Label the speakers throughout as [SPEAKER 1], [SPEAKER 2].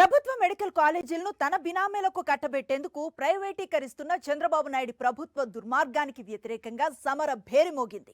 [SPEAKER 1] ప్రభుత్వ మెడికల్ కాలేజీలను తన బినామీలకు కట్టబెట్టేందుకు ప్రైవేటీకరిస్తున్న చంద్రబాబు నాయుడు ప్రభుత్వ దుర్మార్గానికి వ్యతిరేకంగా సమర భేరి మోగింది.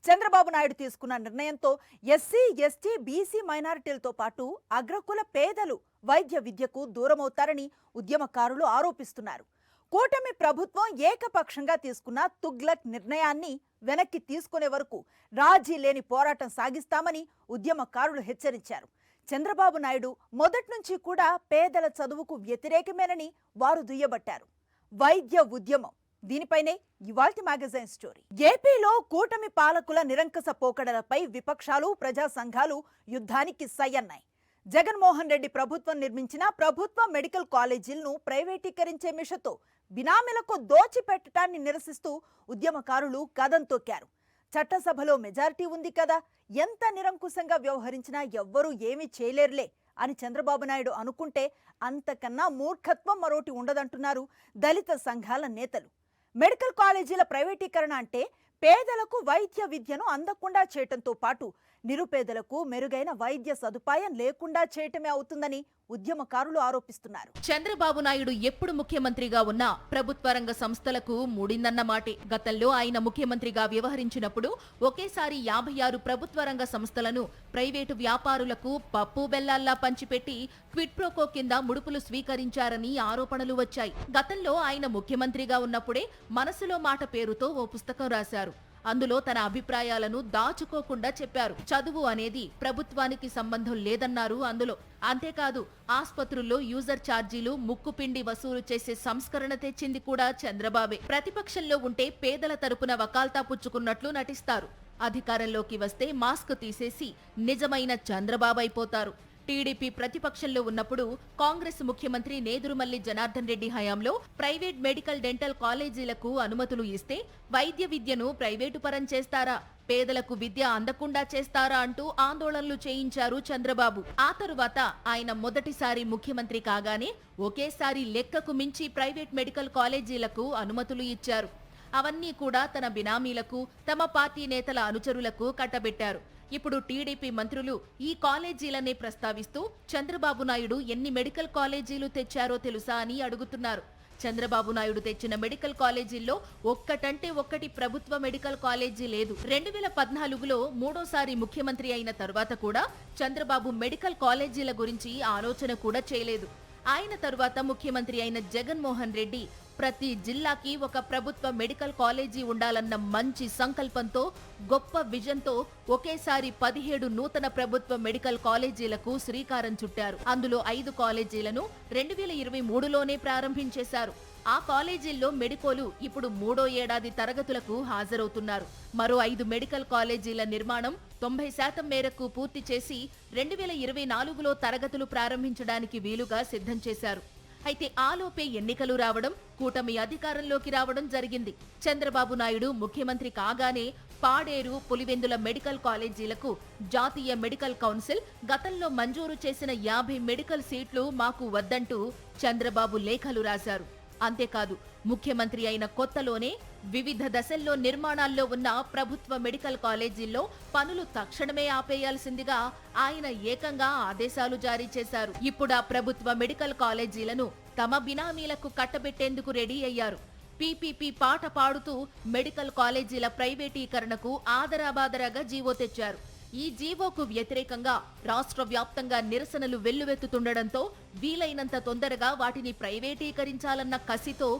[SPEAKER 1] చంద్రబాబు నాయుడు తీసుకున్న నిర్ణయంతో ఎస్సీ, ఎస్టీ, బీసీ మైనారిటీలతో పాటు అగ్రకుల పేదలు వైద్య విద్యకు దూరమవుతారని ఉద్యమకారులు ఆరోపిస్తున్నారు. కూటమి ప్రభుత్వం ఏకపక్షంగా తీసుకున్న తుగ్లక్ నిర్ణయాన్ని వెనక్కి తీసుకునే వరకు రాజీ లేని పోరాటం సాగిస్తామని ఉద్యమకారులు హెచ్చరించారు. చంద్రబాబు నాయుడు మొదటి నుంచి కూడా పేదల చదువుకు వ్యతిరేకమేనని వారు దుయ్యబట్టారు. వైద్య ఉద్యమం దీనిపైనే ఇవాల్టి మ్యాగజైన్ స్టోరీ. ఏపీలో కూటమి పాలకుల నిరంకుశ పోకడలపై విపక్షాలు, ప్రజా సంఘాలు యుద్ధానికి సయ్యన్నాయి. జగన్మోహన్ రెడ్డి ప్రభుత్వం నిర్మించిన ప్రభుత్వ మెడికల్ కాలేజీలను ప్రైవేటీకరించే మిషతో బినామీలకు దోచిపెట్టడాన్ని నిరసిస్తూ ఉద్యమకారులు కదం తొక్కారు. చట్టసభలో మెజారిటీ ఉంది కదా, ఎంత నిరంకుశంగా వ్యవహరించినా ఎవ్వరూ ఏమీ చేయలేరులే అని చంద్రబాబు నాయుడు అనుకుంటే అంతకన్నా మూర్ఖత్వం మరోటి ఉండదంటున్నారు దళిత సంఘాల నేతలు. మెడికల్ కాలేజీల ప్రైవేటీకరణ అంటే పేదలకు వైద్య విద్యను అందకుండా చేయటంతో పాటు నిరుపేదలకు మెరుగైన వైద్య సదుపాయం లేకుండా చేయటమే అవుతుందని ఉద్యమకారులు ఆరోపిస్తున్నారు.
[SPEAKER 2] చంద్రబాబు నాయుడు ఎప్పుడు ముఖ్యమంత్రిగా ఉన్నా ప్రభుత్వ రంగ సంస్థలకు మూడిందన్న మాటే. గతంలో ఆయన ముఖ్యమంత్రిగా వ్యవహరించినప్పుడు ఒకేసారి 56 ప్రభుత్వ రంగ సంస్థలను ప్రైవేటు వ్యాపారులకు పప్పు బెల్లాల్లా పంచిపెట్టి క్విడ్ ప్రోకో కింద ముడుపులు స్వీకరించారని ఆరోపణలు వచ్చాయి. గతంలో ఆయన ముఖ్యమంత్రిగా ఉన్నప్పుడే మనసులో మాట పేరుతో ఓ పుస్తకం రాశారు. అందులో తన అభిప్రాయాలను దాచుకోకుండా చెప్పారు. చదువు అనేది ప్రభుత్వానికి సంబంధం లేదన్నారు అందులో. అంతేకాదు, ఆస్పత్రుల్లో యూజర్ ఛార్జీలు ముక్కుపిండి వసూలు చేసే సంస్కరణ తెచ్చింది కూడా చంద్రబాబే. ప్రతిపక్షంలో ఉంటే పేదల తరపున వకాల్తా పుచ్చుకున్నట్లు నటిస్తారు. అధికారంలోకి వస్తే మాస్క్ తీసేసి నిజమైన చంద్రబాబు అయిపోతారు. టీడీపీ ప్రతిపక్షంలో ఉన్నప్పుడు కాంగ్రెస్ ముఖ్యమంత్రి నేదురుమల్లి జనార్దన్ రెడ్డి హయాంలో ప్రైవేట్ మెడికల్ డెంటల్ కాలేజీలకు అనుమతులు ఇస్తే వైద్య విద్యను ప్రైవేటు పరం చేస్తారా, పేదలకు విద్య అందకుండా చేస్తారా అంటూ ఆందోళనలు చేయించారు చంద్రబాబు. ఆ తరువాత ఆయన మొదటిసారి ముఖ్యమంత్రి కాగానే ఒకేసారి లెక్కకు మించి ప్రైవేట్ మెడికల్ కాలేజీలకు అనుమతులు ఇచ్చారు. అవన్నీ కూడా తన బినామీలకు, తమ పార్టీ నేతల అనుచరులకు కట్టబెట్టారు. ఇప్పుడు టీడీపీ మంత్రులు ఈ కాలేజీలనే ప్రస్తావిస్తూ చంద్రబాబు నాయుడు ఎన్ని మెడికల్ కాలేజీలు తెచ్చారో తెలుసా అని అడుగుతున్నారు. చంద్రబాబు నాయుడు తెచ్చిన మెడికల్ కాలేజీల్లో ఒక్కటంటే ఒక్కటి ప్రభుత్వ మెడికల్ కాలేజీ లేదు. 2014లో మూడోసారి ముఖ్యమంత్రి అయిన తర్వాత కూడా చంద్రబాబు మెడికల్ కాలేజీల గురించి ఆలోచన కూడా చేయలేదు. ఆయన తరువాత ముఖ్యమంత్రి అయిన జగన్మోహన్ రెడ్డి ప్రతి జిల్లాకి ఒక ప్రభుత్వ మెడికల్ కాలేజీ ఉండాలన్న మంచి సంకల్పంతో, గొప్ప విజన్తో ఒకేసారి 17 నూతన ప్రభుత్వ మెడికల్ కాలేజీలకు శ్రీకారం చుట్టారు. అందులో 5 కాలేజీలను 2023లోనే ప్రారంభించేశారు. ఆ కాలేజీల్లో మెడికోలు ఇప్పుడు 3వ ఏడాది తరగతులకు హాజరవుతున్నారు. మరో 5 మెడికల్ కాలేజీల నిర్మాణం 90% మేరకు పూర్తి చేసి 2024లో తరగతులు ప్రారంభించడానికి వీలుగా సిద్ధం చేశారు. అయితే ఆలోపే ఎన్నికలు రావడం, కూటమి అధికారంలోకి రావడం జరిగింది. చంద్రబాబు నాయుడు ముఖ్యమంత్రి కాగానే పాడేరు, పులివెందుల మెడికల్ కాలేజీలకు జాతీయ మెడికల్ కౌన్సిల్ గతంలో మంజూరు చేసిన 50 మెడికల్ సీట్లు మాకు వద్దంటూ చంద్రబాబు లేఖలు రాశారు. అంతేకాదు, ముఖ్యమంత్రి అయిన కొత్తలోనే వివిధ దశల్లో నిర్మాణాల్లో ఉన్న ప్రభుత్వ మెడికల్ కాలేజీల్లో పనులు తక్షణమే ఆపేయాల్సిందిగా ఆయన ఏకంగా ఆదేశాలు జారీ చేశారు. ఇప్పుడు ఆ ప్రభుత్వ మెడికల్ కాలేజీలను తమ బినామీలకు కట్టబెట్టేందుకు రెడీ అయ్యారు. పీపీపీ పాట పాడుతూ మెడికల్ కాలేజీల ప్రైవేటీకరణకు ఆదరాబాదరాగా జీవో తెచ్చారు. ఈ జీవోకు వ్యతిరేకంగా రాష్ట్ర వ్యాప్తంగా నిరసనలు వెల్లువెత్తుతుండటంతో వీలైనంత తొందరగా వాటిని ప్రైవేటీకరించాలన్న కసితో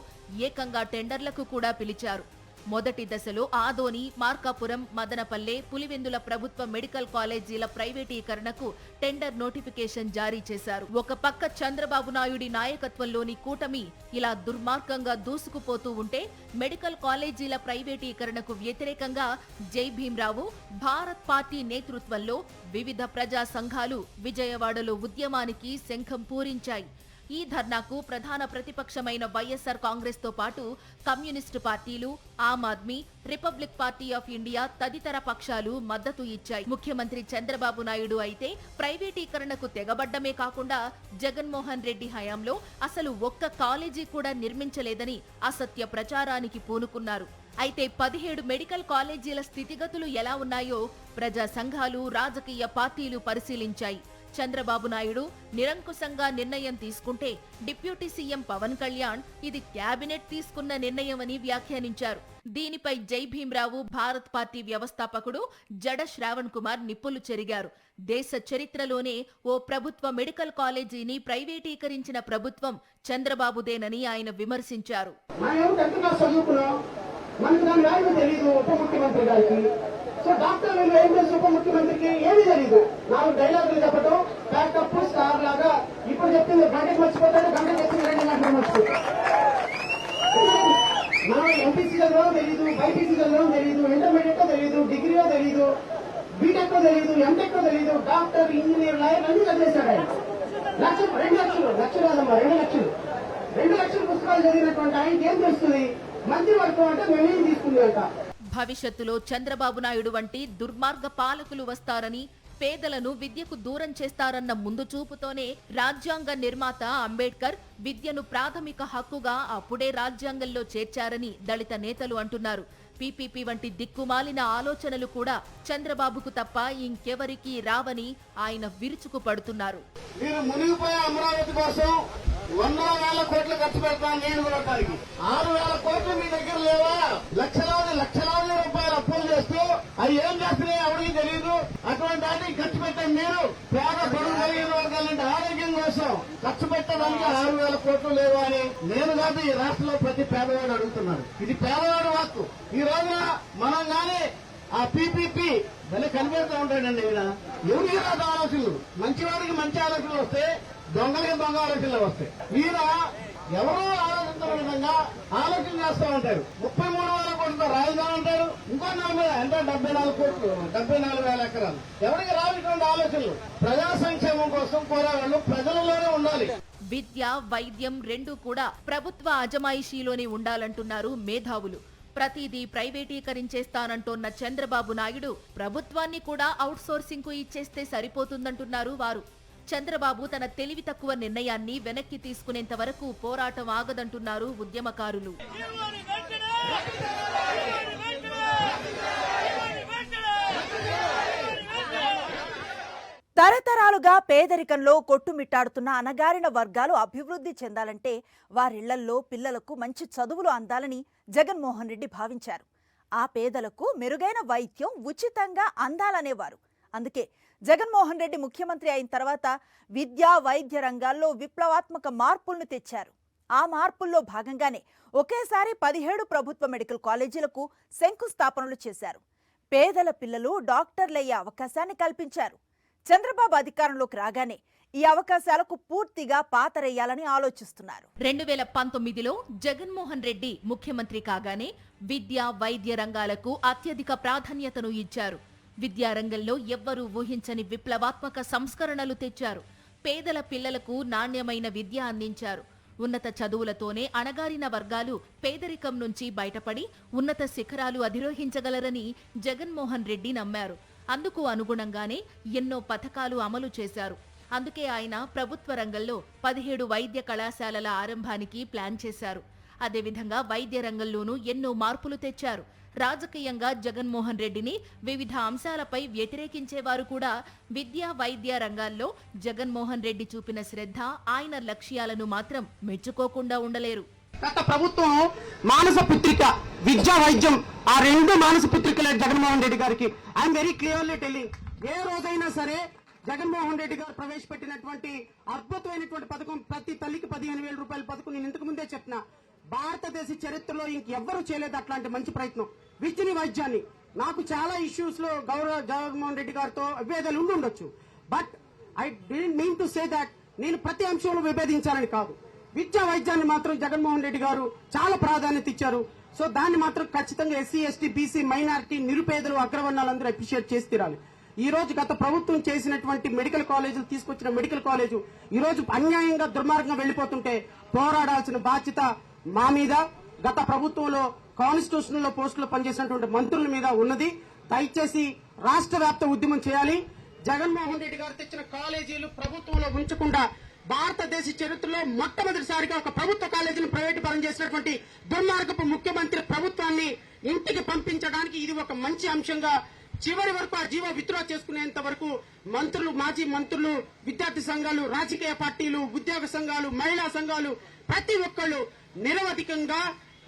[SPEAKER 2] ఏకంగా టెండర్లకు కూడా పిలిచారు. మొదటి దశలో ఆదోని, మార్కాపురం, మదనపల్లె, పులివెందుల ప్రభుత్వ మెడికల్ కాలేజీల ప్రైవేటీకరణకు టెండర్ నోటిఫికేషన్ జారీ చేశారు. ఒక పక్క చంద్రబాబు నాయుడి నాయకత్వంలోని కూటమి ఇలా దుర్మార్గంగా దూసుకుపోతూ ఉంటే, మెడికల్ కాలేజీల ప్రైవేటీకరణకు వ్యతిరేకంగా జై భీమ్రావు, భారత్ పార్టీ నేతృత్వంలో వివిధ ప్రజా సంఘాలు విజయవాడలో ఉద్యమానికి శంఖం పూరించాయి. ఈ ధర్నాకు ప్రధాన ప్రతిపక్షమైన వైఎస్ఆర్ కాంగ్రెస్ తో పాటు కమ్యూనిస్టు పార్టీలు, Aam Aadmi, republic party of India తదితర పక్షాలు మద్దతు ఇచ్చాయి. ముఖ్యమంత్రి చంద్రబాబు నాయుడు అయితే ప్రైవేటీకరణకు తెగబడ్డమే కాకుండా జగన్మోహన్ రెడ్డి హయాంలో అసలు ఒక్క కాలేజీ కూడా నిర్మించలేదని అసత్య ప్రచారానికి పూనుకున్నారు. అయితే 17 మెడికల్ కాలేజీల స్థితిగతులు ఎలా ఉన్నాయో ప్రజా సంఘాలు, రాజకీయ పార్టీలు పరిశీలించాయి. చంద్రబాబు నాయుడు నిరంకుశంగా నిర్ణయం తీసుకుంటే డిప్యూటీ సీఎం పవన్ కళ్యాణ్ ఇది క్యాబినెట్ తీసుకున్న నిర్ణయమని వ్యాఖ్యానించారు. దీనిపై జై భీమ్రావు భారత్ పార్టీ వ్యవస్థాపకుడు జడ శ్రావణ్ కుమార్ నిప్పులు చెరిగారు. దేశ చరిత్రలోనే ఓ ప్రభుత్వ మెడికల్ కాలేజీని ప్రైవేటీకరించిన ప్రభుత్వం చంద్రబాబుదేనని ఆయన విమర్శించారు.
[SPEAKER 3] మనకు దాని వాల్యూ తెలియదు ఉప ముఖ్యమంత్రి గారికి. సో డాక్టర్ ఏం చేసి ఉప ముఖ్యమంత్రికి ఏమీ తెలియదు. 4 డైలాగులు చెప్పడం ప్యాకప్ స్టార్ లాగా ఇప్పుడు చెప్పింది గంటకు మర్చిపోతాడు, గంట చెప్పింది 2 గంటలు మర్చిపోతాడు. మనం ఎంపీసీ చదవడం తెలియదు, బైపీసీ చదవడం తెలియదు, ఇంటర్మీడియట్ తెలియదు, డిగ్రీయో తెలియదు, బీటెక్ తెలియదు, ఎంటెక్ తెలియదు. డాక్టర్, ఇంజనీర్, లాయర్ అన్ని చదివేశాడు ఆయన. 2 లక్షలు కాదమ్మా, 2 లక్షలు పుస్తకాలు చదివినటువంటి ఆయనకి ఏం తెలుస్తుంది? మంత్రివర్గం అంటే నిర్ణయం తీసుకుందంట.
[SPEAKER 2] భవిష్యత్తులో చంద్రబాబు నాయుడు వంటి దుర్మార్గ పాలకులు వస్తారని, పేదలను విద్యకు దూరం చేస్తారన్న ముందు చూపుతోనే రాజ్యాంగ నిర్మాత అంబేద్కర్ విద్యను ప్రాథమిక హక్కుగా అప్పుడే రాజ్యాంగంలో చేర్చారని దళిత నేతలు అంటున్నారు. పీపీపీ వంటి దిక్కుమాలిన ఆలోచనలు కూడా చంద్రబాబుకు తప్ప ఇంకెవరికీ రావని ఆయన విరుచుకు పడుతున్నారు.
[SPEAKER 3] మీరు మునిగిపోయే అమరావతి కోసం 100,000 కోట్లు ఖర్చు పెడతాను నేను కొనడానికి. 6,000 కోట్లు మీ దగ్గర లేవా? లక్షలాది రూపాయలు అప్పులు చేస్తూ అవి ఏం చేస్తున్నాయి ఎవరికి తెలియదు. అటువంటి వాటికి ఖర్చు పెట్టండి. మీరు పేద బడుగు కలిగిన వర్గాలంటే ఆరోగ్యం కోసం ఖర్చు పెట్టడానికి 6,000 కోట్లు లేవా అని నేను కాదు, ఈ రాష్ట్రంలో ప్రతి పేదవాడు అడుగుతున్నాడు. ఇది పేదవాడు వాక్కు. ఈ రోజున మనం గానీ ఆ పీపీపీ భలే కనిపెడుతూ ఉంటాడండి. ఈయన ఎవరికి రాదు ఆలోచనలు. మంచివాడికి మంచి ఆలోచనలు వస్తే, దొంగలకి దొంగ ఆలోచనలు వస్తాయి. ఈయన ఎవరో ఆలోచించిన విధంగా ఆలోచన చేస్తూ ఉంటారు. 33,000 కోట్లతో రాజధాని అంటారు, ఇంకో 40 అంటే 74 కోట్లు, 74,000 ఎకరాలు. ఎవరికి రావిటువంటి ఆలోచనలు? ప్రజా సంక్షేమం కోసం కోరేవాళ్ళు ప్రజలలోనే ఉండాలి.
[SPEAKER 2] విద్య, వైద్యం రెండూ కూడా ప్రభుత్వ అజమాయిషీలోనే ఉండాలంటున్నారు మేధావులు. ప్రతిదీ ప్రైవేటీకరించేస్తానంటోన్న చంద్రబాబు నాయుడు ప్రభుత్వాన్ని కూడా అవుట్సోర్సింగ్ కు ఇచ్చేస్తే సరిపోతుందంటున్నారు వారు. చంద్రబాబు తన తెలివి తక్కువ నిర్ణయాన్ని వెనక్కి తీసుకునేంత వరకు పోరాటం ఆగదంటున్నారు ఉద్యమకారులు.
[SPEAKER 1] తరతరాలుగా పేదరికంలో కొట్టుమిట్టాడుతున్న అణగారిన వర్గాలు అభివృద్ధి చెందాలంటే వారిళ్లల్లో పిల్లలకు మంచి చదువులు అందాలని జగన్మోహన్ రెడ్డి భావించారు. ఆ పేదలకు మెరుగైన వైద్యం ఉచితంగా అందాలనేవారు. అందుకే జగన్మోహన్ రెడ్డి ముఖ్యమంత్రి అయిన తర్వాత విద్యా, వైద్య రంగాల్లో విప్లవాత్మక మార్పులను తెచ్చారు. ఆ మార్పుల్లో భాగంగానే ఒకేసారి 17 ప్రభుత్వ మెడికల్ కాలేజీలకు శంకుస్థాపనలు చేశారు. పేదల పిల్లలు డాక్టర్లయ్యే అవకాశాన్ని కల్పించారు. చంద్రబాబు అధికారంలోకి రాగానే ఈ అవకాశాలకు పూర్తిగా పాతరేయాలని ఆలోచిస్తున్నారు.
[SPEAKER 2] 2019లో జగన్మోహన్ రెడ్డి ముఖ్యమంత్రి కాగానే విద్య, వైద్య రంగాలకు అత్యధిక ప్రాధాన్యతను ఇచ్చారు. విద్యారంగంలో ఎవ్వరూ ఊహించని విప్లవాత్మక సంస్కరణలు తెచ్చారు. పేదల పిల్లలకు నాణ్యమైన విద్య అందించారు. ఉన్నత చదువులతోనే అణగారిన వర్గాలు పేదరికం నుంచి బయటపడి ఉన్నత శిఖరాలు అధిరోహించగలరని జగన్మోహన్ రెడ్డి నమ్మారు. అందుకు అనుగుణంగానే ఎన్నో పథకాలు అమలు చేశారు. అందుకే ఆయన ప్రభుత్వ రంగంలో 17 వైద్య కళాశాలల ఆరంభానికి ప్లాన్ చేశారు. అదేవిధంగా వైద్య రంగంలోనూ ఎన్నో మార్పులు తెచ్చారు. రాజకీయంగా జగన్మోహన్ రెడ్డిని వివిధ అంశాలపై వ్యతిరేకించేవారు కూడా విద్యా, వైద్య రంగాల్లో జగన్మోహన్ రెడ్డి చూపిన శ్రద్ధ, ఆయన లక్ష్యాలను మాత్రం మెచ్చుకోకుండా ఉండలేరు.
[SPEAKER 3] గత ప్రభుత్వం మానస పుత్రిక, విద్యా, వైద్యం ఆ 2 మానస పుత్రికలే జగన్మోహన్ రెడ్డి గారికి. ఐఎమ్ వెరీ క్లియర్లీ టెల్లింగ్, ఏ రోజైనా సరే జగన్మోహన్ రెడ్డి గారు ప్రవేశపెట్టినటువంటి అద్భుతమైనటువంటి పథకం, ప్రతి తల్లికి 15,000 రూపాయల పథకం, నేను ఇంతకు ముందే చెప్పిన భారతదేశ చరిత్రలో ఇంకెవ్వరూ చేయలేదు అట్లాంటి మంచి ప్రయత్నం. విద్యని, వైద్యాన్ని నాకు చాలా ఇష్యూస్ లో గౌరవ జగన్మోహన్ రెడ్డి గారితో విభేదాలు ఉండొచ్చు. But I didn't mean to say that నేను ప్రతి అంశంలో విభేదించాలని కాదు. విద్యా, వైద్యాన్ని మాత్రం జగన్మోహన్ రెడ్డి గారు చాలా ప్రాధాన్యత ఇచ్చారు. సో దాన్ని మాత్రం ఖచ్చితంగా ఎస్సీ, ఎస్టీ, బీసీ, మైనారిటీ, నిరుపేదలు, అగ్రవర్ణాలందరూ అప్రిషియేట్ చేసి తీరాలి. ఈ రోజు గత ప్రభుత్వం చేసినటువంటి మెడికల్ కాలేజీలు, తీసుకొచ్చిన మెడికల్ కాలేజు ఈ రోజు అన్యాయంగా దుర్మార్గంగా వెళ్లిపోతుంటే పోరాడాల్సిన బాధ్యత మా మీద, గత ప్రభుత్వంలో కాన్స్టిట్యూషనల్ పోస్టులో పనిచేసినటువంటి మంత్రుల మీద ఉన్నది. దయచేసి రాష్ట్ర వ్యాప్త ఉద్యమం చేయాలి. జగన్మోహన్ రెడ్డి గారు తెచ్చిన కాలేజీలు ప్రభుత్వంలో ఉంచకుండా భారతదేశ చరిత్రలో మొట్టమొదటిసారిగా ఒక ప్రభుత్వ కాలేజీని ప్రైవేటు పరం చేసినటువంటి దుర్మార్గపు ముఖ్యమంత్రి ప్రభుత్వాన్ని ఇంటికి పంపించడానికి ఇది ఒక మంచి అంశంగా చివరి వరకు ఆ జీవో విత్డ్రా చేసుకునేంత వరకు మంత్రులు, మాజీ మంత్రులు, విద్యార్థి సంఘాలు, రాజకీయ పార్టీలు, ఉద్యోగ సంఘాలు, మహిళా సంఘాలు ప్రతి ఒక్కళ్ళు నిరవధికంగా,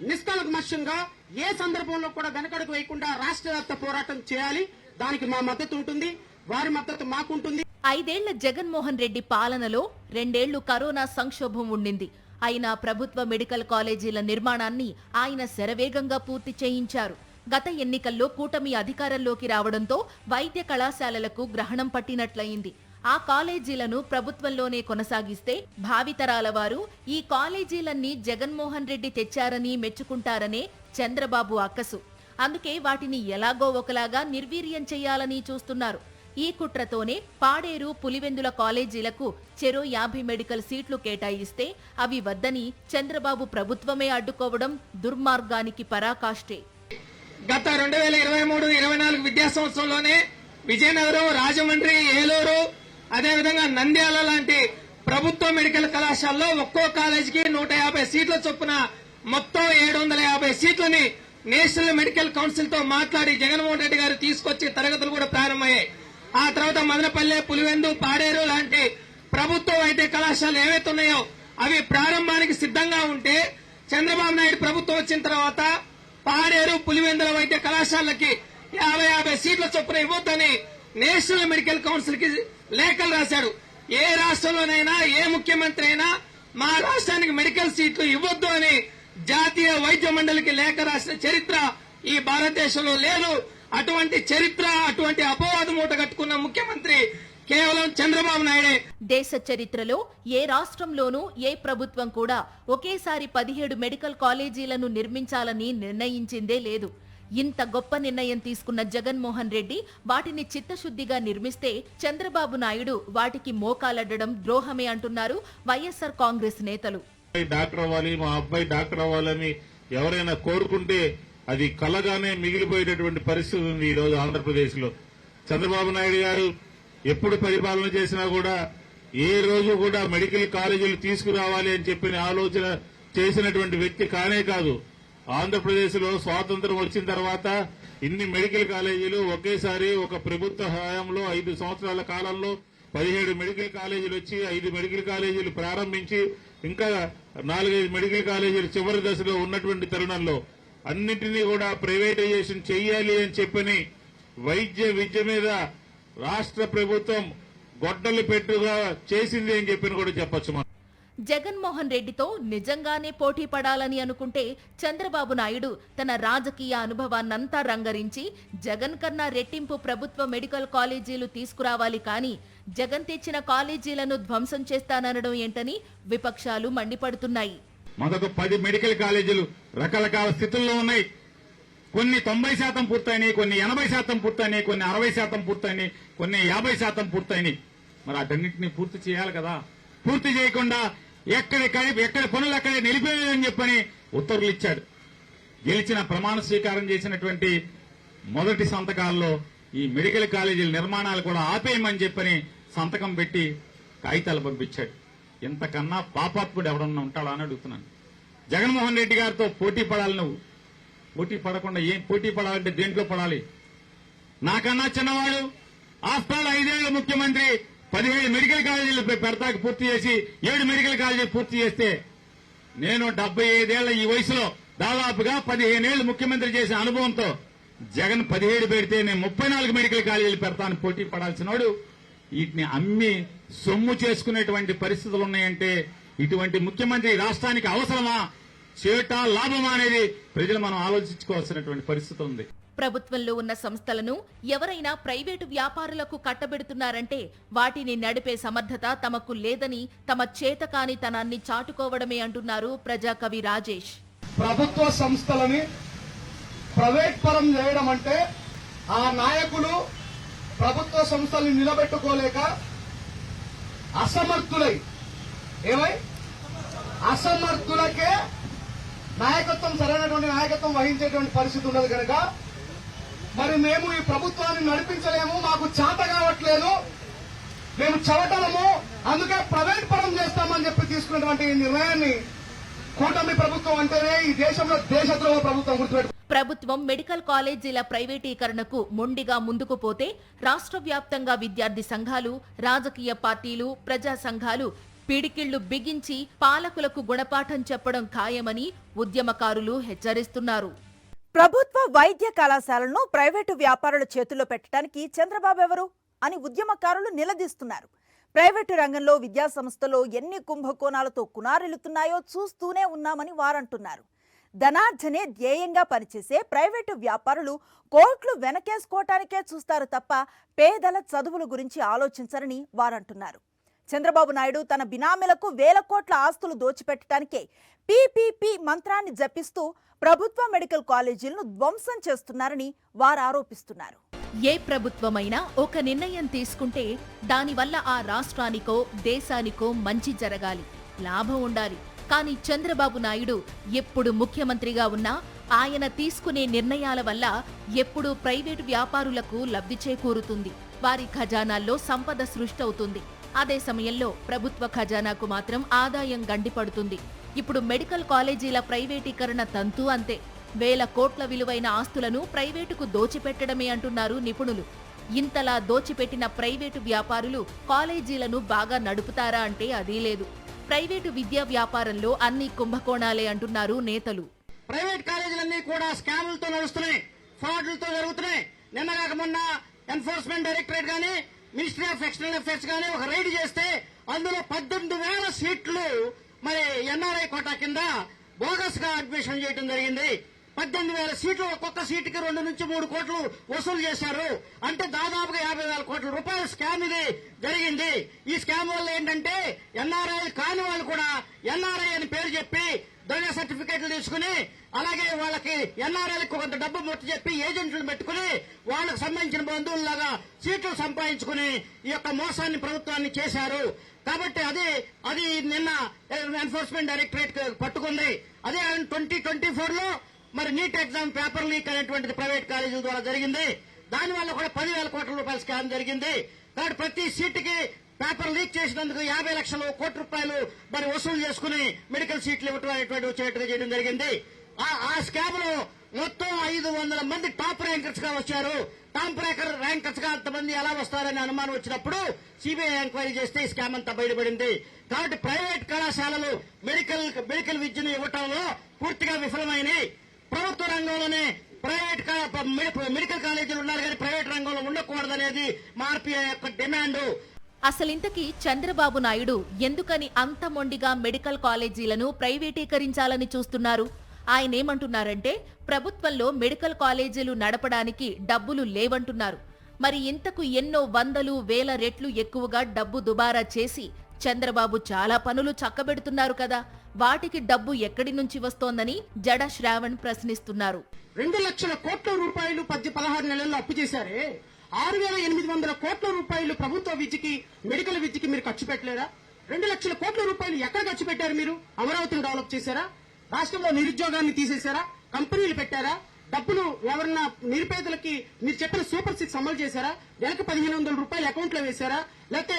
[SPEAKER 3] నిష్కల్మషంగా ఏ సందర్భంలో కూడా వెనకడుగు వేయకుండా రాష్ట్ర వ్యాప్త పోరాటం చేయాలి. దానికి మా మద్దతు ఉంటుంది, వారి మద్దతు మాకుంటుంది.
[SPEAKER 2] 5 ఏళ్ల జగన్మోహన్ రెడ్డి పాలనలో 2 ఏళ్లు కరోనా సంక్షోభం ఉండింది. అయినా ప్రభుత్వ మెడికల్ కాలేజీల నిర్మాణాన్ని ఆయన శరవేగంగా పూర్తి చేయించారు. గత ఎన్నికల్లో కూటమి అధికారంలోకి రావడంతో వైద్య కళాశాలలకు గ్రహణం పట్టినట్లయింది. ఆ కాలేజీలను ప్రభుత్వంలోనే కొనసాగిస్తే భావితరాల వారు ఈ కాలేజీలన్నీ జగన్మోహన్ రెడ్డి తెచ్చారని మెచ్చుకుంటారనే చంద్రబాబు అక్కసు. అందుకే వాటిని ఎలాగో ఒకలాగా నిర్వీర్యం చేయాలని చూస్తున్నారు. ఈ కుట్రతోనే పాడేరు, పులివెందుల కాలేజీలకు చెరో 50 మెడికల్ సీట్లు కేటాయిస్తే అవి వద్దని చంద్రబాబు ప్రభుత్వమే అడ్డుకోవడం దుర్మార్గానికి పరాకాష్టే.
[SPEAKER 4] గత 2023-24 విద్యా సంవత్సరంలోనే విజయనగరం, రాజమండ్రి, ఏలూరు, అదేవిధంగా నంద్యాల లాంటి ప్రభుత్వ మెడికల్ కళాశాలలో ఒక్కో కాలేజీకి 150 సీట్ల చొప్పున మొత్తం 750 సీట్లని నేషనల్ మెడికల్ కౌన్సిల్ తో మాట్లాడి జగన్మోహన్ రెడ్డి గారు తీసుకొచ్చి తరగతులు కూడా ప్రారంభమయ్యాయి. ఆ తర్వాత మదనపల్లె, పులివెందు, పాడేరు లాంటి ప్రభుత్వ వైద్య కళాశాలలు ఏవైతే ఉన్నాయో అవి ప్రారంభానికి సిద్ధంగా ఉంటే చంద్రబాబు నాయుడు ప్రభుత్వం వచ్చిన తర్వాత పాడేరు, పులివెందుల వైద్య కళాశాలకి 50 సీట్ల చొప్పున ఇవ్వొద్దని నేషనల్ మెడికల్ కౌన్సిల్ కి లేఖలు రాశాడు. ఏ రాష్ట్రంలోనైనా ఏ ముఖ్యమంత్రి అయినా మా రాష్ట్రానికి మెడికల్ సీట్లు ఇవ్వొద్దు అని జాతీయ వైద్య మండలికి లేఖ రాసిన చరిత్ర ఈ భారతదేశంలో లేదు. అటువంటి చరిత్ర, అటువంటి అపవాదు మూట కట్టుకున్న ముఖ్యమంత్రి కేవలం చంద్రబాబు నాయుడే.
[SPEAKER 2] దేశ చరిత్రలో ఏ రాష్ట్రంలోనూ ఏ ప్రభుత్వం కూడా ఒకేసారి 17 మెడికల్ కాలేజీలను నిర్మించాలని నిర్ణయించిందే లేదు. ఇంత గొప్ప నిర్ణయం తీసుకున్న జగన్మోహన్ రెడ్డి వాటిని చిత్తశుద్దిగా నిర్మిస్తే చంద్రబాబు నాయుడు వాటికి మోకాలడ్డడం ద్రోహమే అంటున్నారు వైఎస్ఆర్ కాంగ్రెస్ నేతలు.
[SPEAKER 5] డాక్టర్ అవ్వాలి, మా అబ్బాయి డాక్టర్ అవ్వాలని ఎవరైనా కోరుకుంటే అది కలగానే మిగిలిపోయేటటువంటి పరిస్థితి ఉంది ఈ రోజు ఆంధ్రప్రదేశ్ లో. చంద్రబాబు నాయుడు గారు ఎప్పుడు పరిపాలన చేసినా కూడా ఏ రోజు కూడా మెడికల్ కాలేజీలు తీసుకురావాలి అని చెప్పిన ఆలోచన చేసినటువంటి వ్యక్తి కానే కాదు. ఆంధ్రప్రదేశ్ లో స్వాతంత్రం వచ్చిన తర్వాత ఇన్ని మెడికల్ కాలేజీలు ఒకేసారి ఒక ప్రభుత్వ హయాంలో 5 సంవత్సరాల కాలంలో 17 మెడికల్ కాలేజీలు వచ్చి 5 మెడికల్ కాలేజీలు ప్రారంభించి ఇంకా 4-5 మెడికల్ కాలేజీలు చివరి దశలో ఉన్నటువంటి తరుణంలో అన్నింటినీ కూడా ప్రైవేటైజేషన్ చెయ్యాలి అని చెప్పని వైద్య విద్య మీద రాష్ట్ర ప్రభుత్వం గొడ్డలు పెట్టుగా చేసింది అని చెప్పని కూడా చెప్పొచ్చు మనం.
[SPEAKER 2] జగన్మోహన్ రెడ్డితో నిజంగానే పోటీ పడాలని అనుకుంటే చంద్రబాబు నాయుడు తన రాజకీయ అనుభవాన్నంతా రంగరించి జగన్ కన్నా రెట్టింపు ప్రభుత్వ మెడికల్ కాలేజీలు తీసుకురావాలి కానీ జగన్ తెచ్చిన కాలేజీలను ధ్వంసం చేస్తాననడం ఏంటని విపక్షాలు మండిపడుతున్నాయి.
[SPEAKER 6] మనకు 10 మెడికల్ కాలేజీలు రకరకాల స్థితుల్లో ఉన్నాయి. కొన్ని 90% పూర్తయినాయి, కొన్ని 80% పూర్తయినాయి, కొన్ని 60% పూర్తయినాయి, కొన్ని 50% పూర్తయినాయి. మరి అటన్నింటినీ పూర్తి చేయాలి కదా. పూర్తి చేయకుండా ఎక్కడ పనులు అక్కడే నిలిపేయని చెప్పని ఉత్తర్వులు ఇచ్చాడు. గెలిచిన ప్రమాణ స్వీకారం చేసినటువంటి మొదటి సంతకాల్లో ఈ మెడికల్ కాలేజీల నిర్మాణాలు కూడా ఆపేయమని చెప్పని సంతకం పెట్టి కాగితాలు పంపించాడు. ఇంతకన్నా పాపాత్ముడు ఎవడన్నా ఉంటాడా అని అడుగుతున్నాను. జగన్మోహన్ రెడ్డి గారితో పోటీ పడాలి. నువ్వు పోటీ పడకుండా ఏం పోటీ పడాలంటే దేంట్లో పడాలి? నాకన్నా చిన్నవాడు ఆఫ్టర్ 5 ఏళ్ల ముఖ్యమంత్రి 17 మెడికల్ కాలేజీలు పెడతాకి పూర్తి చేసి 7 మెడికల్ కాలేజీలు పూర్తి చేస్తే నేను 75 ఏళ్ల ఈ వయసులో దాదాపుగా 15 ఏళ్లు ముఖ్యమంత్రి చేసిన అనుభవంతో జగన్ 17 పెడితే నేను 34 మెడికల్ కాలేజీలు పెడతాను పోటీ పడాల్సిన వాడు వీటిని అమ్మి సొమ్ము చేసుకునేటువంటి పరిస్థితులు ఉన్నాయంటే ఇటువంటి ముఖ్యమంత్రి రాష్ట్రానికి అవసరమా, చేటా, లాభమా అనేది ప్రజలు మనం ఆలోచించుకోవాల్సినటువంటి పరిస్థితి ఉంది.
[SPEAKER 2] ప్రభుత్వంలో ఉన్న సంస్థలను ఎవరైనా ప్రైవేటు వ్యాపారులకు కట్టబెడుతున్నారంటే వాటిని నడిపే సమర్థత తమకు లేదని తమ చేతకానితనాన్ని చాటుకోవడమే అంటున్నారు ప్రజాకవి రాజేష్.
[SPEAKER 7] ప్రభుత్వ సంస్థలని ప్రైవేట్ పరం చేయడం అంటే ఆ నాయకులు ప్రభుత్వ సంస్థల్ని నిలబెట్టుకోలేక అసమర్థులకే నాయకత్వం, సరైనటువంటి నాయకత్వం వహించేటువంటి పరిస్థితి ఉన్నది కనుక మరి మేము ఈ ప్రభుత్వాన్ని నడిపించలేము, మాకు చేత కావట్లేదు, మేము చవటలము, అందుకే ప్రైవేట్ పరం చేస్తామని చెప్పి తీసుకున్నటువంటి ఈ నిర్ణయాన్ని కూటమి ప్రభుత్వం అంటేనే ఈ దేశంలో దేశద్రోహ ప్రభుత్వం గుర్తుపెట్టు.
[SPEAKER 2] ప్రభుత్వం మెడికల్ కాలేజీల ప్రైవేటీకరణకు మొండిగా ముందుకు పోతే రాష్ట్ర వ్యాప్తంగా విద్యార్థి సంఘాలు, రాజకీయ పార్టీలు, ప్రజా సంఘాలు పిడికిళ్లు బిగించి పాలకులకు గుణపాఠం చెప్పడం ఖాయమని ఉద్యమకారులు హెచ్చరిస్తున్నారు.
[SPEAKER 1] ప్రభుత్వ వైద్య కళాశాలను ప్రైవేటు వ్యాపారుల చేతుల్లో పెట్టడానికి చంద్రబాబు ఎవరు అని ఉద్యమకారులు నిలదీస్తున్నారు. ప్రైవేటు రంగంలో విద్యా సంస్థలో ఎన్ని కుంభకోణాలతో కునారిల్లుతున్నాయో చూస్తూనే ఉన్నామని వారంటున్నారు. ధనార్జనే ధ్యేయంగా పనిచేసే ప్రైవేటు వ్యాపారులు కోట్లు వెనకేసుకోవటానికే చూస్తారు తప్ప పేదల చదువుల గురించి ఆలోచించరని వారంటున్నారు. చంద్రబాబు నాయుడు తన బినామీలకు వేల కోట్ల ఆస్తులు దోచిపెట్టడానికే పీపీపీ మంత్రాన్ని జపిస్తూ ప్రభుత్వ మెడికల్ కాలేజీలను ధ్వంసం చేస్తున్నారని వారు ఆరోపిస్తున్నారు.
[SPEAKER 2] ఏ ప్రభుత్వమైనా ఒక నిర్ణయం తీసుకుంటే దానివల్ల ఆ రాష్ట్రానికో దేశానికో మంచి జరగాలి, లాభం ఉండాలి. కానీ చంద్రబాబు నాయుడు ఎప్పుడు ముఖ్యమంత్రిగా ఉన్నా ఆయన తీసుకునే నిర్ణయాల వల్ల ఎప్పుడూ ప్రైవేటు వ్యాపారులకు లబ్ధి చేకూరుతుంది, వారి ఖజానాల్లో సంపద సృష్టవుతుంది. అదే సమయంలో ప్రభుత్వ ఖజానాకు మాత్రం ఆదాయం గండిపడుతుంది. ఇప్పుడు మెడికల్ కాలేజీల ప్రైవేటీకరణ తంతు అంతే. వేల కోట్ల విలువైన ఆస్తులను ప్రైవేటుకు దోచిపెట్టడమే అంటున్నారు నిపుణులు. ఇంతలా దోచిపెట్టిన ప్రైవేటు వ్యాపారులు కాలేజీలను బాగా నడుపుతారా అంటే అదీ లేదు. ప్రైవేటు విద్యా వ్యాపారంలో అన్ని కుంభకోణాలే అంటున్నారు నేతలు.
[SPEAKER 3] ప్రైవేట్ కాలేజీలన్నీ కూడా స్కాములతో నడుస్తున్నాయి, ఫ్రాడ్లతో జరుగుతున్నాయి. నిన్నగాక మొన్న ఎన్ఫోర్స్మెంట్ డైరెక్టరేట్ గానీ, మినిస్ట్రీ ఆఫ్ ఎక్స్టర్నల్ అఫైర్స్ గానీ ఒక రైడ్ చేస్తే అందులో 18,000 సీట్లు మరి ఎన్ఆర్ఐ కోటా కింద బోగస్ గా అడ్మిషన్ చేయడం జరిగింది. 18,000 సీట్లు, ఒక్కొక్క సీటుకి 2 నుంచి 3 కోట్లు వసూలు చేశారు. అంటే దాదాపుగా 50,000 కోట్ల రూపాయల స్కామ్ ఇది జరిగింది. ఈ స్కామ్ వల్ల ఏంటంటే ఎన్ఆర్ఐ కాని వాళ్ళు కూడా ఎన్ఆర్ఐ అని పేరు చెప్పి దొంగ సర్టిఫికేట్లు తీసుకుని, అలాగే వాళ్ళకి ఎన్ఆర్ఐలకు కొంత డబ్బు మొత్తం చెప్పి ఏజెంట్లను పెట్టుకుని వాళ్ళకు సంబంధించిన బంధువుల్లాగా సీట్లు సంపాదించుకుని ఈ యొక్క మోసాన్ని ప్రభుత్వాన్ని చేశారు. కాబట్టి అది నిన్న ఎన్ఫోర్స్మెంట్ డైరెక్టరేట్ పట్టుకుంది. అదే 2024 లో మరి నీట్ ఎగ్జామ్ పేపర్ లీక్ అనేటువంటిది ప్రైవేట్ కాలేజీల ద్వారా జరిగింది. దానివల్ల కూడా 10,000 కోట్ల రూపాయల స్కామ్ జరిగింది. కాబట్టి ప్రతి సీటుకి పేపర్ లీక్ చేసినందుకు 50 లక్షల కోట్ల రూపాయలు మరి వసూలు చేసుకుని మెడికల్ సీట్లు ఇవ్వటం అనేటువంటి చేయడం జరిగింది. ఆ స్కామ్ లో మొత్తం 500 మంది టాప్ ర్యాంకర్స్ గా వచ్చారు. టాప్ ర్యాంకర్స్ గా అంతమంది ఎలా వస్తారని అనుమానం వచ్చినప్పుడు సిబిఐ ఎంక్వైరీ చేస్తే ఈ స్కామ్ అంతా బయటపడింది. కాబట్టి ప్రైవేట్ కళాశాలలు మెడికల్ విద్యను ఇవ్వటంలో పూర్తిగా విఫలమైనవి. ప్రభుత్వ రంగంలోనే ప్రైవేట్ మెడికల్ కాలేజీలు ఉన్నారు కానీ ప్రైవేట్ రంగంలో ఉండకూడదనేది మార్పిఐ యొక్క డిమాండ్.
[SPEAKER 2] అసలింతకీ చంద్రబాబు నాయుడు ఎందుకని అంత మొండిగా మెడికల్ కాలేజీలను ప్రైవేటీకరించాలని చూస్తున్నారు? ఆయనేమంటున్నారంటే ప్రభుత్వంలో మెడికల్ కాలేజీలు నడపడానికి డబ్బులు లేవంటున్నారు. మరి ఇంతకు ఎన్నో వందలు వేల రెట్లు ఎక్కువగా డబ్బు దుబారా చేసి చంద్రబాబు చాలా పనులు చక్కబెడుతున్నారు కదా, వాటికి డబ్బు ఎక్కడి నుంచి వస్తోందని జడ శ్రావణ్ ప్రశ్నిస్తున్నారు.
[SPEAKER 3] 2 లక్షల కోట్ల రూపాయలు 16 నెలల్లో అప్పు చేశారే, 6,800 కోట్ల రూపాయలు ప్రభుత్వ విద్యకి మెడికల్ విద్యకి మీరు ఖర్చు పెట్టలేరా? 2 లక్షల కోట్ల రూపాయలు ఎక్కడ ఖర్చు పెట్టారు? మీరు అమరావతిని డెవలప్ చేశారా? రాష్ట్రంలో నిరుద్యోగాన్ని తీసేశారా? కంపెనీలు పెట్టారా? డబ్బులు ఎవరన్నా నిరుపేదలకి మీరు చెప్పిన సూపర్ 6 అమలు చేశారా? నెలకు 1,500 రూపాయలు అకౌంట్ లో వేశారా? లేకపోతే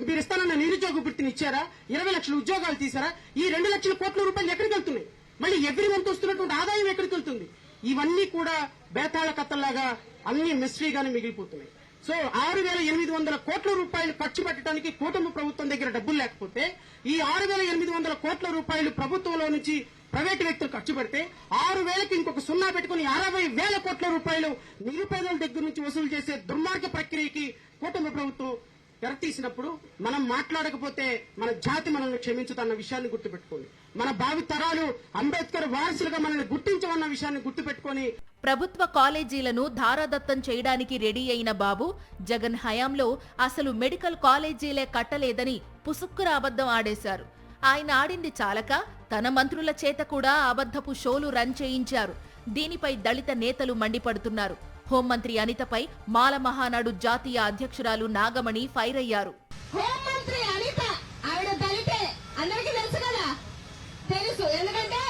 [SPEAKER 3] మీరు ఇస్తానన్న నిరుద్యోగ వృత్తిని ఇచ్చారా? 20 లక్షల ఉద్యోగాలు తీశారా? ఈ 2 లక్షల కోట్ల రూపాయలు ఎక్కడికి వెళ్తున్నాయి? మళ్ళీ ఎవ్రీ మంత్ వస్తున్నటువంటి ఆదాయం ఎక్కడికి వెళ్తుంది? ఇవన్నీ కూడా బేతాళ కథల్లాగా అన్ని మిస్టరీగానే మిగిలిపోతున్నాయి. సో 6,800 కోట్ల రూపాయలు ఖర్చు పెట్టడానికి కూటమి ప్రభుత్వం దగ్గర డబ్బులు లేకపోతే ఈ 6,800 కోట్ల రూపాయలు ప్రభుత్వంలో నుంచి ప్రైవేటు వ్యక్తులు ఖర్చు పెడితే 6,000కి ఇంకొక 0 పెట్టుకుని 60,000 కోట్ల రూపాయలు నిరుపేదల దగ్గర నుంచి వసూలు చేసే దుర్మార్గ ప్రక్రియకి కూటమి ప్రభుత్వం తెరతీసినప్పుడు మనం మాట్లాడకపోతే మన జాతి మనల్ని క్షమించుతన్న విషయాన్ని గుర్తుపెట్టుకోండి. మన భావి తరాలు అంబేద్కర్ వారసులుగా మనల్ని గుర్తించమన్న విషయాన్ని గుర్తుపెట్టుకొని
[SPEAKER 2] ప్రభుత్వ కాలేజీలను ధారాదత్తం చేయడానికి రెడీ అయిన బాబు జగన్ హయాంలో అసలు మెడికల్ కాలేజీలే కట్టలేదని పుసుక్కుర అబద్ధం ఆడేశారు. ఆయన ఆడింది చాలక తన మంత్రుల చేత కూడా అబద్ధపు షోలు రన్ చేయించారు. దీనిపై దళిత నేతలు మండిపడుతున్నారు. హోంమంత్రి అనితపై మాల మహానాడు జాతీయ అధ్యక్షురాలు నాగమణి ఫైర్ అయ్యారు.
[SPEAKER 8] హోంమంత్రి అనిత ఆవిడ దళితే అందరికీ తెలుసు కదా, తెలుసు. ఎందుకంటే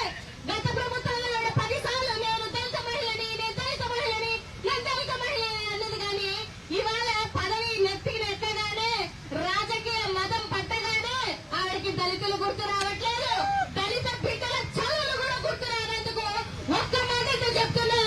[SPEAKER 8] గత ప్రభుత్వంలో 10 సార్లు నేను దళిత మహిళని, నేను దళిత మహిళని, నేను దళిత మహిళని అన్నది. కానీ ఇవాళ పదవి నెత్తికి నెట్టగానే రాజకీయ మదం పట్టగానే ఆవిడకి దళితులు గుర్తు రావట్లేదు, దళిత బిడ్డల చదువులు కూడా గుర్తు రానందుకు ఒక్క మాట చెప్తున్నా.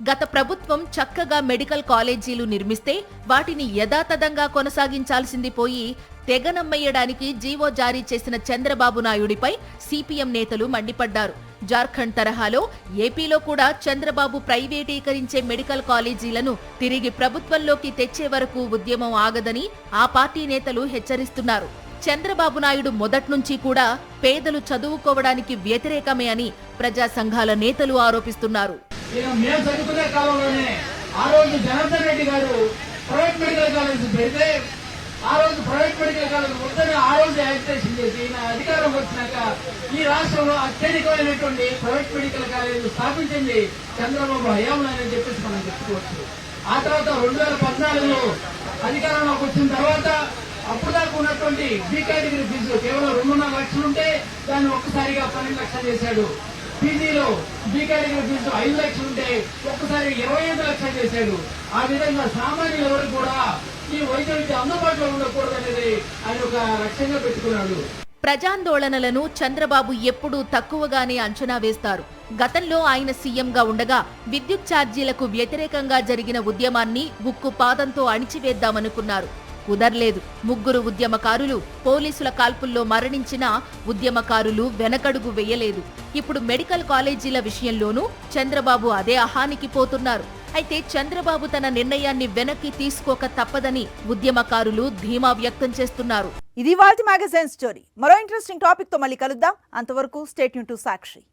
[SPEAKER 2] గత ప్రభుత్వం చక్కగా మెడికల్ కాలేజీలు నిర్మిస్తే వాటిని యథాతథంగా కొనసాగించాల్సింది పోయి తెగనమ్మయ్యడానికి జీవో జారీ చేసిన చంద్రబాబు నాయుడిపై సిపిఎం నేతలు మండిపడ్డారు. జార్ఖండ్ తరహాలో ఏపీలో కూడా చంద్రబాబు ప్రైవేటీకరించే మెడికల్ కాలేజీలను తిరిగి ప్రభుత్వంలోకి తెచ్చే వరకు ఉద్యమం ఆగదని ఆ పార్టీ నేతలు హెచ్చరిస్తున్నారు. చంద్రబాబు నాయుడు మొదట్నుంచి కూడా పేదలు చదువుకోవడానికి వ్యతిరేకమే అని ప్రజా సంఘాల నేతలు ఆరోపిస్తున్నారు.
[SPEAKER 7] మేము చదువుకునే కాలంలోనే ఆ రోజు జనార్దన్ రెడ్డి గారు ప్రైవేట్ మెడికల్ కాలేజ్ పెడితే ఆ రోజు ప్రైవేట్ మెడికల్ కాలేజ్ వద్దని ఆ రోజు యాక్టేషన్ చేసి ఈయన అధికారం వచ్చినాక ఈ రాష్ట్రంలో అత్యధికమైనటువంటి ప్రైవేట్ మెడికల్ కాలేజీలు స్థాపించింది చంద్రబాబు హయాంలో అని చెప్పేసి మనం చెప్పుకోవచ్చు. ఆ తర్వాత 2014లో అధికారంలోకి వచ్చిన తర్వాత అప్పుడు దాకా ఉన్నటువంటి బి కేటగిరీ ఫీజు కేవలం 2.5 లక్షలుంటే దాన్ని ఒక్కసారిగా 12 లక్షలు చేశాడు. పీజీలో బి కేటగిరీ ఫీజు 5 లక్షలుంటే ఒక్కసారి 25 లక్షలు చేశాడు. ఆ విధంగా సామాన్యులు ఎవరు కూడా ఈ వైద్య విద్య అందుబాటులో ఉండకూడదనేది ఆయన ఒక లక్ష్యంగా పెట్టుకున్నాడు.
[SPEAKER 2] ప్రజాందోళనలను చంద్రబాబు ఎప్పుడూ తక్కువగానే అంచనా వేస్తారు. గతంలో ఆయన సీఎంగా ఉండగా విద్యుత్ ఛార్జీలకు వ్యతిరేకంగా జరిగిన ఉద్యమాన్ని ఉక్కు పాదంతో అణిచివేద్దామనుకున్నారు. కుదర్లేదు. 3 ఉద్యమకారులు పోలీసుల కాల్పుల్లో మరణించినా ఉద్యమకారులు వెనకడుగు వేయలేదు. ఇప్పుడు మెడికల్ కాలేజీల విషయంలోనూ చంద్రబాబు అదే అహానికి పోతున్నారు. అయితే చంద్రబాబు తన నిర్ణయాన్ని వెనక్కి తీసుకోక తప్పదని ఉద్యమకారులు ధీమా వ్యక్తం చేస్తున్నారు.
[SPEAKER 1] ఇది వాల్టి మ్యాగజైన్ స్టోరీ. మరో ఇంట్రెస్టింగ్ టాపిక్ తో మళ్ళీ కలుద్దాం. అంతవరకు స్టే ట్యూన్ టు సాక్షి.